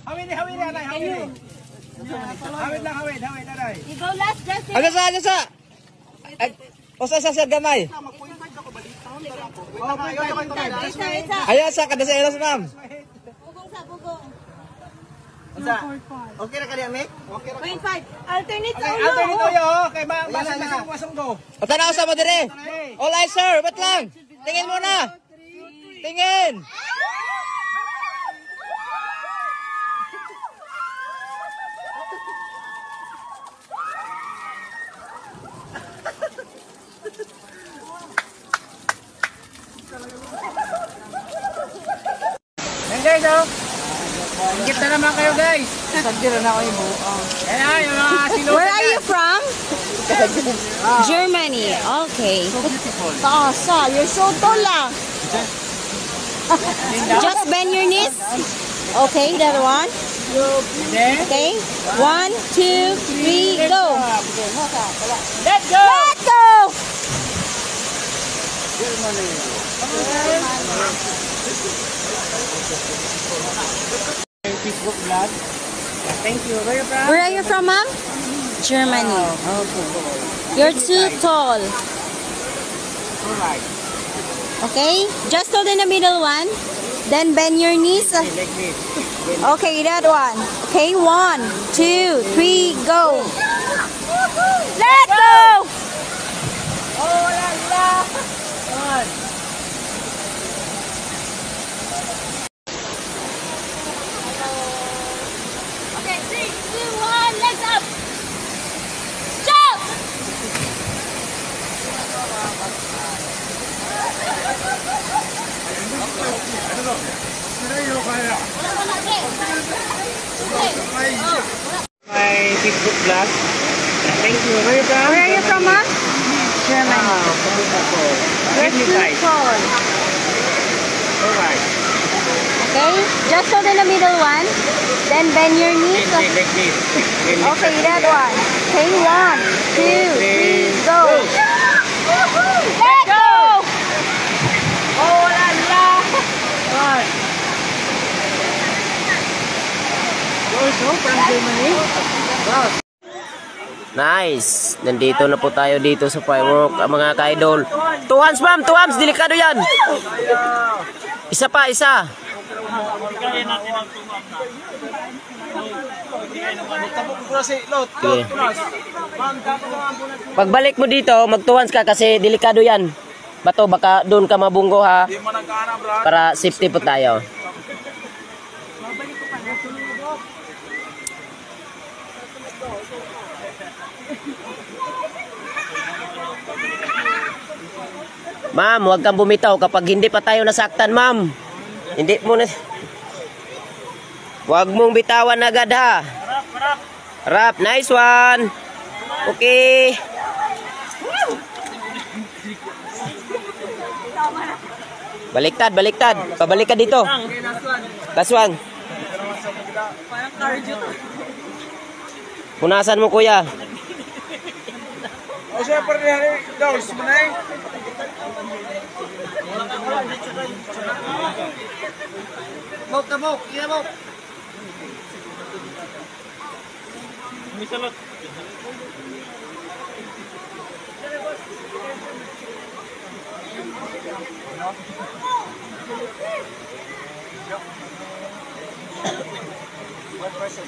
Hawid, anay, hawid. Hawid lang, hawid, anay. Ikaw last, Justin. Ano sa? Usa sa gamay. Ayan sa kada sa eros, ma'am. Bugong sa bugong. Okay na kaniya, Mick? Okay na. 0.5. Alternate Okay, ulo. alternate ulo. Okay, basag na puwasong go. O tanaw sa mo dire. All eyes, sir. Ba't lang? Tingin muna. Tingin. Yan guys, oh. Ingit na naman kayo guys. Sagdira na ako yung buong. Yan na, yung mga silutan. Where are you from? Germany. Okay. Tasa, you're so tall lang. Just bend your knees. Okay, that one. Okay. 1, 2, 3, go. Let's go! Let's go! Facebook vlog. Thank you. Where are you from? Where are you from, ma'am? Germany. Okay. You're too tall. Alright. Okay? Just hold in the middle one. Then bend your knees. Like this. Okay, that one. Okay, 1, 2, 3, go. Let's go! Oh, wala sila. One. Okay, 3, 2, 1, legs up. Jump! My Facebook vlog. Thank you. Where are you from? Where are you from, ma'am? Germany. Give me five. Tall. Alright. Okay, just hold in the middle one. Then bend your knees. Like this. Okay, that one. Okay, 1, 2, 3, go. Let's go! Oh, wala sila. One. Also from Germany. Wow. Nice. Nandito na po tayo dito sa firework, mga ka-idol. 2 hands, ma'am. 2 hands. Delikado yan. Isa pa, isa. Okay. Pagbalik mo dito, mag-2 hands ka kasi delikado yan. Bato, baka doon ka mabunggo ha. Para safety po tayo. Ma'am, huwag kang bumitaw kapag hindi pa tayo nasaktan, ma'am. Hindi mo na... Huwag mong bitawan agad, ha. Harap, nice one. Okay. Baliktad, baliktad. Pabalik ka dito. Last one. Punasan mo, kuya. O siya pa rin daw, sumunay. Mok na mok, iya mok. Misalot. What person?